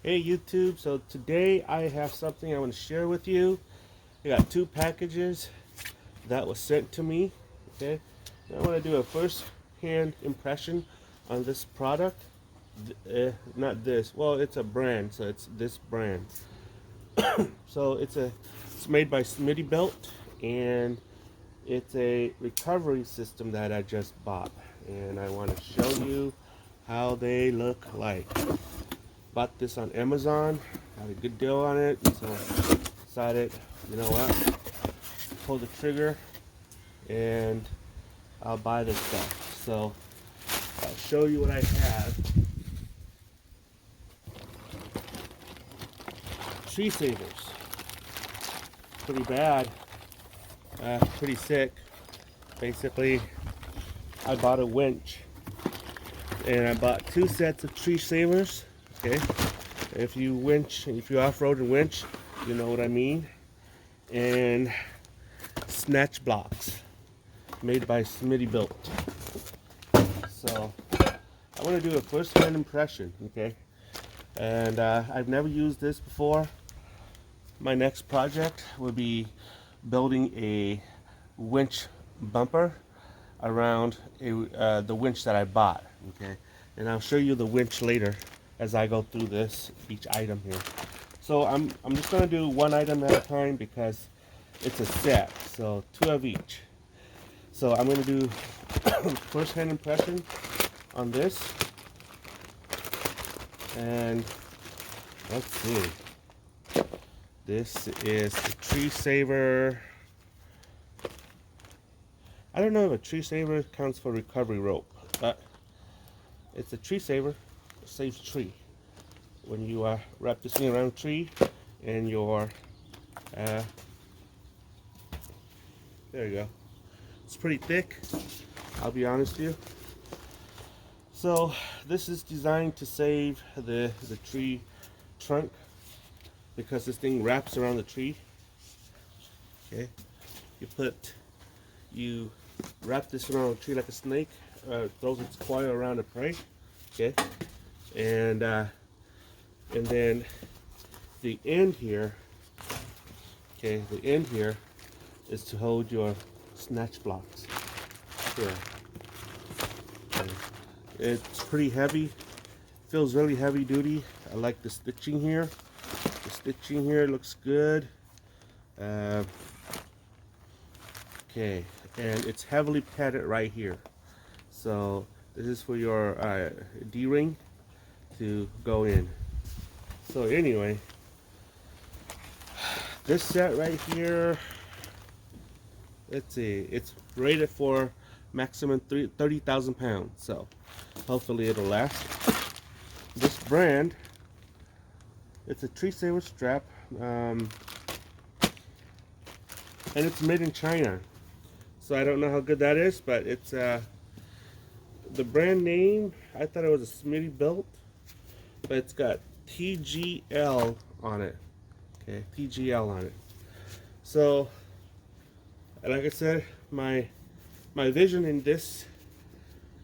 Hey YouTube, so today I have something I want to share with you. I got two packages that was sent to me. Okay, I want to do a first hand impression on this product. Not this, well, it's a brand, so it's this brand. So it's made by Smitty Belt, and it's a recovery system that I just bought, and I want to show you how they look like. Bought this on Amazon, got a good deal on it, so decided, you know what, pull the trigger and I'll buy this stuff. So I'll show you what I have. Tree savers, pretty bad, pretty sick. Basically, I bought a winch and I bought two sets of tree savers. Okay, if you off-road and winch, you know what I mean. And snatch blocks made by Smittybilt. So I want to do a first-hand impression, okay? And I've never used this before. My next project will be building a winch bumper around the winch that I bought, okay? And I'll show you the winch later as I go through each item here. So I'm just gonna do one item at a time because it's a set, so two of each. So I'm gonna do first hand impression on this, and let's see. This is the tree saver. I don't know if a tree saver counts for recovery rope, but it's a tree saver. Saves tree. When you wrap this thing around a tree and your there you go. It's pretty thick, I'll be honest with you. So this is designed to save the tree trunk because this thing wraps around the tree. Okay, you wrap this around a tree like a snake, throws its coil around a prey. Okay, and then the end here, okay, the end here is to hold your snatch blocks here. Okay. It's pretty heavy, feels really heavy duty. I like the stitching here. The stitching here looks good. Okay, and it's heavily padded right here. So this is for your D-ring to go in. So anyway, this set right here, let's see, it's rated for maximum 30,000 pounds. So hopefully it'll last. This brand, it's a tree saver strap, and it's made in China. So I don't know how good that is, but it's the brand name, I thought it was a Smitty Belt, but it's got TGL on it. Okay, TGL on it. So, like I said, my vision in this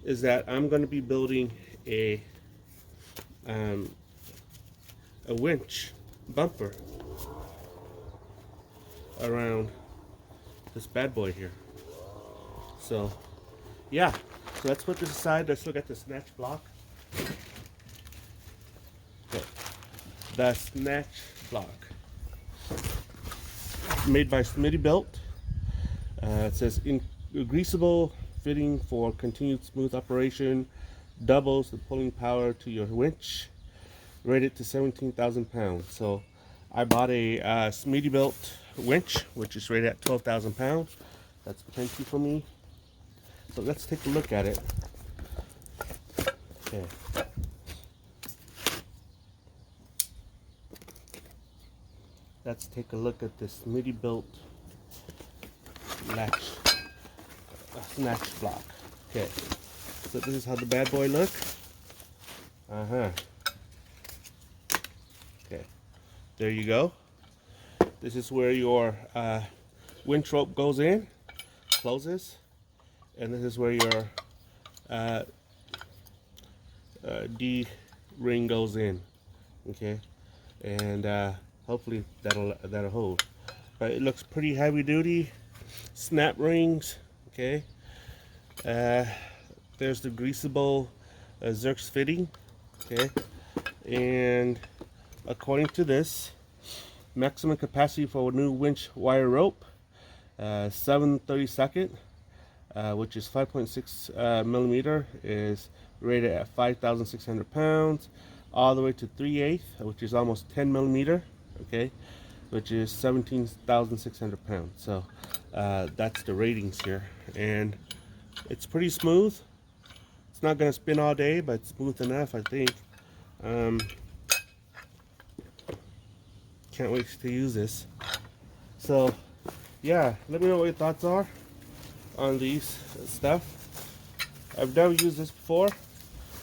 is that I'm going to be building a winch bumper around this bad boy here. So, yeah. So let's put this aside. Let's look at the snatch block. Okay. The snatch block, made by Smitty Belt. It says greasable fitting for continued smooth operation, doubles the pulling power to your winch, rated to 17,000 pounds. So I bought a Smitty Belt winch, which is rated at 12,000 pounds. That's plenty for me. So let's take a look at it. Okay. Let's take a look at this Smittybilt snatch block. Okay. So this is how the bad boy look. Okay. There you go. This is where your winch rope goes in, closes. And this is where your D ring goes in. Okay, and hopefully that'll hold. But it looks pretty heavy duty. Snap rings. Okay. There's the greasable Xerx fitting. Okay, and according to this, maximum capacity for a new winch wire rope, 7/32, which is 5.6 millimeter, is rated at 5,600 pounds, all the way to 3/8, which is almost 10 millimeter, okay, which is 17,600 pounds. So that's the ratings here, and it's pretty smooth. It's not gonna spin all day, but it's smooth enough, I think. Can't wait to use this. So yeah, let me know what your thoughts are on these stuff. I've never used this before.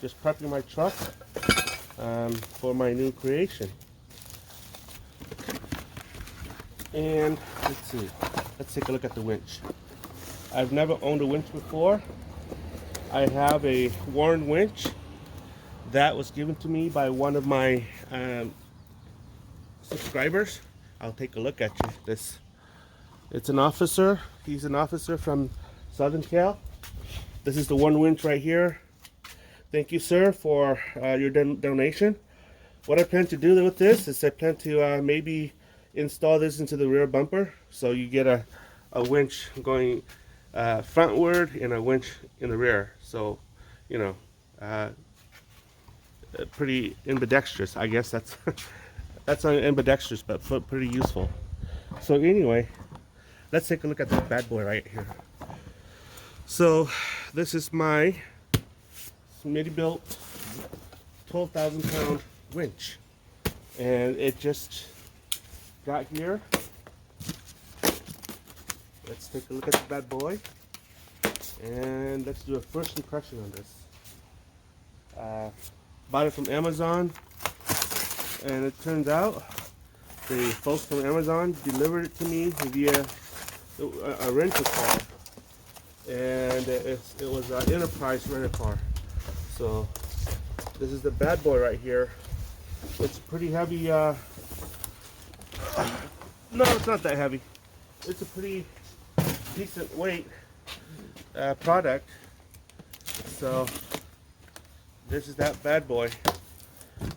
Just prepping my truck for my new creation. And let's see. Let's take a look at the winch. I've never owned a winch before. I have a worn winch that was given to me by one of my subscribers. I'll take a look at this. It's an officer. He's an officer from Southern Cal. This is the one winch right here. Thank you, sir, for your donation. What I plan to do with this is I plan to maybe install this into the rear bumper, so you get a winch going frontward and a winch in the rear. So, you know, pretty ambidextrous. I guess that's that's not ambidextrous, but pretty useful. So anyway, let's take a look at this bad boy right here. So this is my Smittybilt 12,000 pound winch, and it just got here. Let's take a look at the bad boy, and let's do a first impression on this. Bought it from Amazon, and it turns out the folks from Amazon delivered it to me via a rental car, and it was an Enterprise rental car. So this is the bad boy right here. It's pretty heavy. No, it's not that heavy. It's a pretty decent weight product. So this is that bad boy.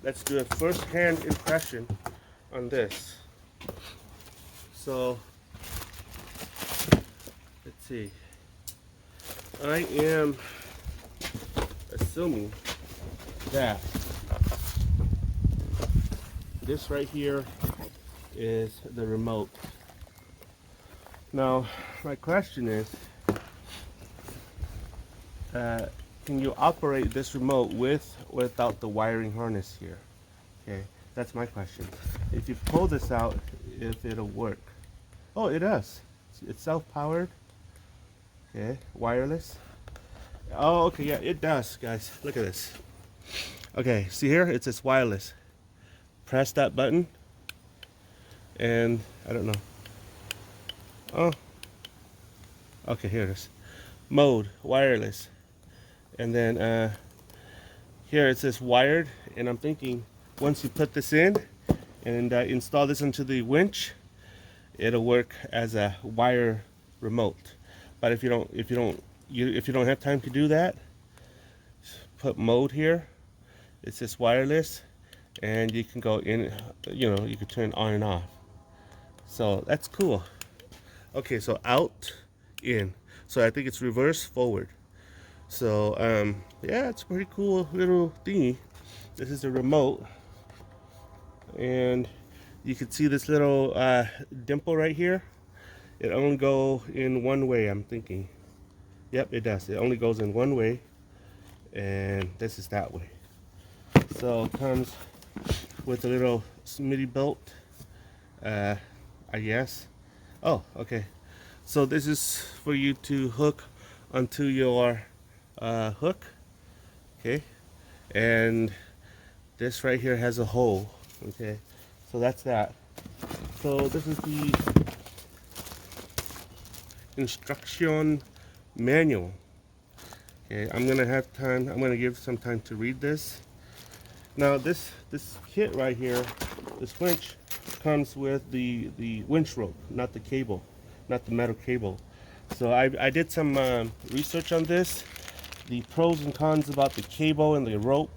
Let's do a first-hand impression on this. So let's see. I am assuming that this right here is the remote. Now, my question is, can you operate this remote without the wiring harness here? Okay, that's my question. If you pull this out, if it'll work. Oh, it does. It's self-powered. Okay, wireless. Oh, okay, yeah, it does, guys. Look at this. Okay, see here? It says wireless. Press that button, and I don't know. Oh, okay, here it is. Mode, wireless. And then here it says wired, and I'm thinking once you put this in and install this into the winch, it'll work as a wire remote. But if you don't have time to do that, put mode here. It says wireless, and you can go in. You know, you can turn on and off. So that's cool. Okay, so out, in. So I think it's reverse, forward. So yeah, it's a pretty cool little thingy. This is the remote, and you can see this little dimple right here. It only go in one way, I'm thinking. Yep, it does. It only goes in one way, and this is that way. So it comes with a little Smittybilt, I guess. Oh, okay. So this is for you to hook onto your hook, okay, and this right here has a hole, okay, so that's that. So this is the instruction manual. Okay, I'm gonna give some time to read this, Now this kit right here, this winch, comes with the winch rope, not the cable, not the metal cable. So I did some research on this, the pros and cons about the cable and the rope.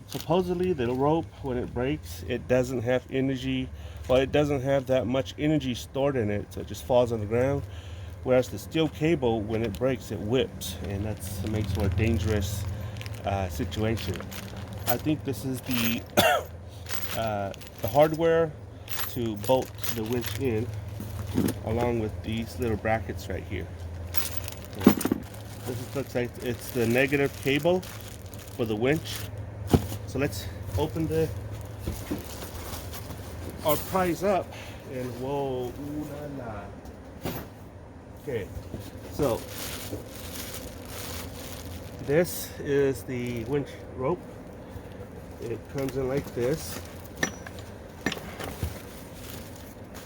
Supposedly the rope, when it breaks, it doesn't have energy, well, it doesn't have that much energy stored in it, so it just falls on the ground. Whereas the steel cable, when it breaks, it whips, and that makes for a dangerous situation. I think this is the hardware to bolt the winch in, along with these little brackets right here. This looks like it's the negative cable for the winch. So let's open our prize up, and whoa, ooh la la. Okay, so this is the winch rope. It comes in like this,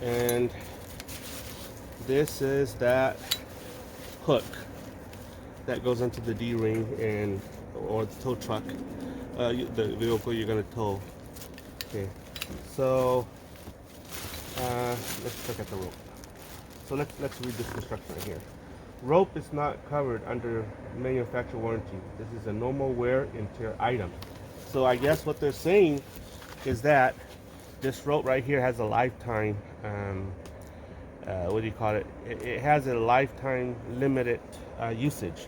and this is that hook that goes into the D-ring and or the tow truck, the vehicle you're going to tow. Okay, so let's look at the rope. So let's read this instruction right here. Rope is not covered under manufacturer warranty. This is a normal wear and tear item. So I guess what they're saying is that this rope right here has a lifetime, what do you call it? It has a lifetime limited usage.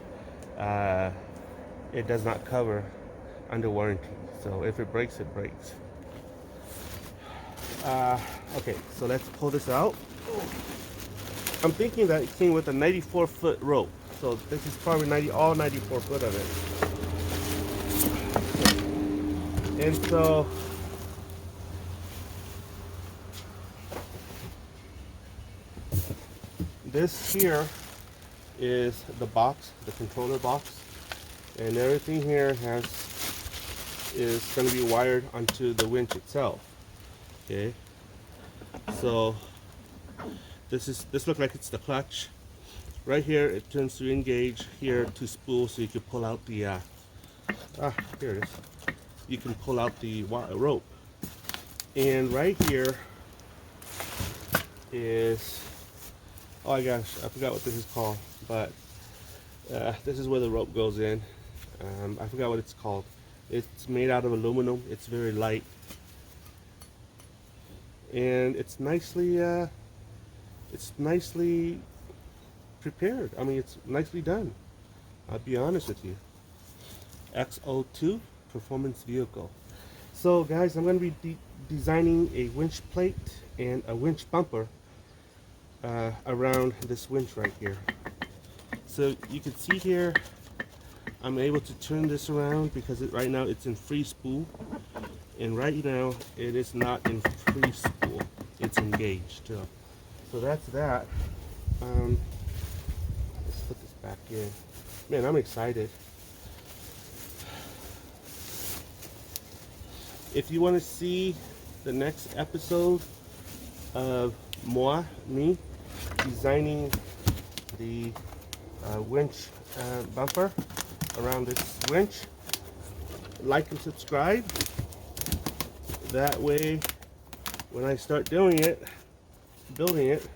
It does not cover under warranty. So if it breaks, it breaks. Okay, so let's pull this out. I'm thinking that it came with a 94-foot rope. So this is probably all 94 foot of it. And so this here is the box, the controller box, and everything here is going to be wired onto the winch itself. Okay, so this looks like it's the clutch. Right here it turns to engage, here to spool, so you can pull out the here it is. You can pull out the rope. And right here is, oh my gosh, I forgot what this is called, but this is where the rope goes in. I forgot what it's called. It's made out of aluminum. It's very light, and it's nicely prepared. I mean, it's nicely done. I'll be honest with you. X2O performance vehicle. So guys, I'm going to be designing a winch plate and a winch bumper around this winch right here. So you can see here, I'm able to turn this around because right now it's in free spool, and right now it is not in free spool, it's engaged. So that's that. Let's put this back in. Man, I'm excited. If you want to see the next episode of me designing the winch bumper around this winch, like and subscribe. That way, when I start doing it, building it,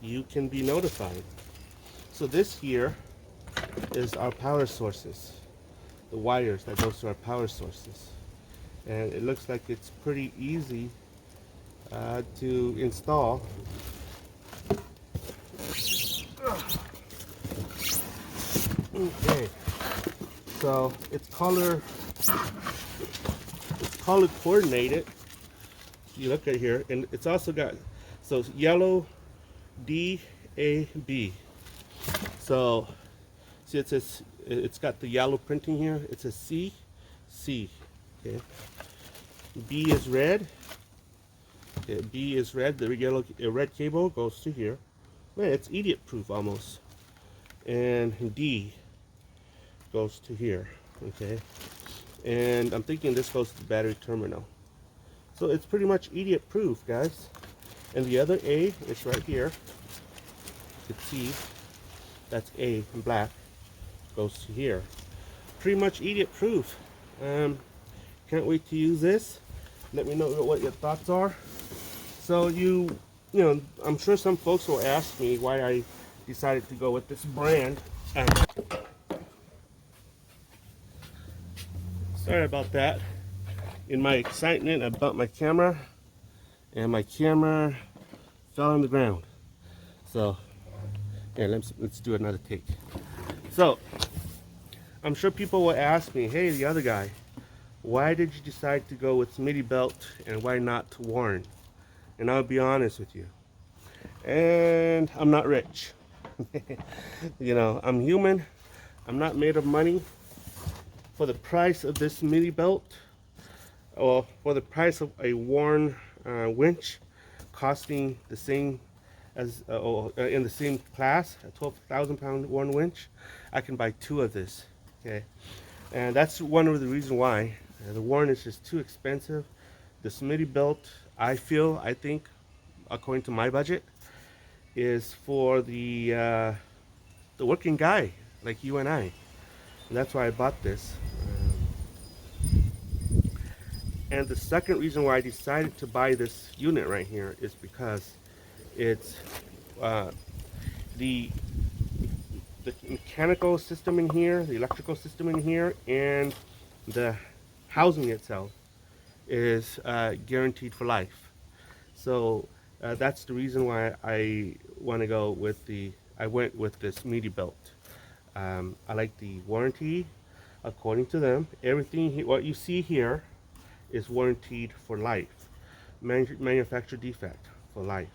you can be notified. So this here is our power sources, the wires that goes to our power sources, and it looks like it's pretty easy to install. Okay, so it's color coordinated. You look at here, and it's also got, so it's yellow DAB. So see, it says, it's got the yellow printing here. It says C. Okay, B is red. Okay, B is red. The yellow red cable goes to here. Man, it's idiot proof almost. And D goes to here. Okay, and I'm thinking this goes to the battery terminal. So it's pretty much idiot proof, guys. And the other A is right here. You can see that's A in black, goes to here. Pretty much idiot proof. Can't wait to use this. Let me know what your thoughts are. So you know, I'm sure some folks will ask me why I decided to go with this brand. Sorry about that. In my excitement, I bumped my camera, and my camera fell on the ground. So, yeah, let's do another take. So, I'm sure people will ask me, hey, the other guy, why did you decide to go with Smittybilt and why not Warren? And I'll be honest with you. And I'm not rich. You know, I'm human. I'm not made of money. For the price of this Smittybilt, or for the price of a Warren winch, costing the same as in the same class, a 12,000 pound Warren winch, I can buy 2 of this. Okay, and that's one of the reasons why the Warren is just too expensive. The Smittybilt, I think, according to my budget, is for the working guy like you and I. And that's why I bought this. And the second reason why I decided to buy this unit right here is because it's the mechanical system in here, the electrical system in here, and the housing itself is guaranteed for life. So that's the reason why I want to go with I went with this Smittybilt. I like the warranty. According to them, everything what you see here is warranted for life. Manufacturer defect for life.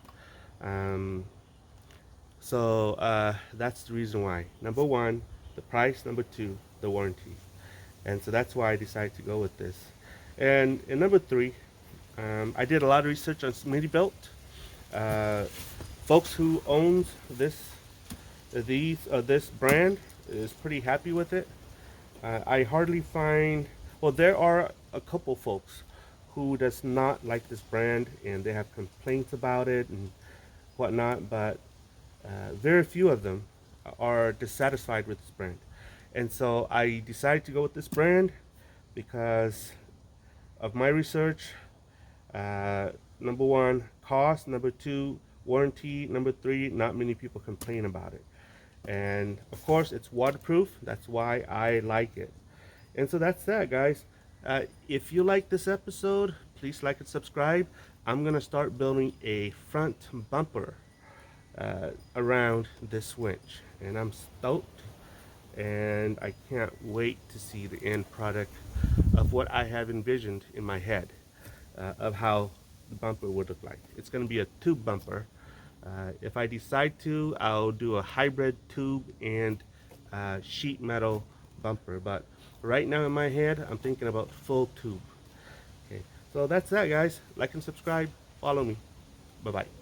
So that's the reason why. Number 1, the price. Number 2, the warranty. And so that's why I decided to go with this. And number 3, I did a lot of research on Smittybilt. Folks who owns this brand is pretty happy with it. I hardly find, well, there are a couple folks who does not like this brand and they have complaints about it and whatnot, but very few of them are dissatisfied with this brand. And so I decided to go with this brand because of my research. Number 1, cost. Number 2, warranty. Number 3, not many people complain about it. And of course it's waterproof. That's why I like it. And so that's that, guys. If you like this episode, please like and subscribe. I'm gonna start building a front bumper around this winch, and I'm stoked, and I can't wait to see the end product of what I have envisioned in my head of how the bumper would look like. It's gonna be a tube bumper. If I decide to, I'll do a hybrid tube and sheet metal bumper, but right now in my head I'm thinking about full tube. Okay, so that's that, guys. Like and subscribe, follow me. Bye bye.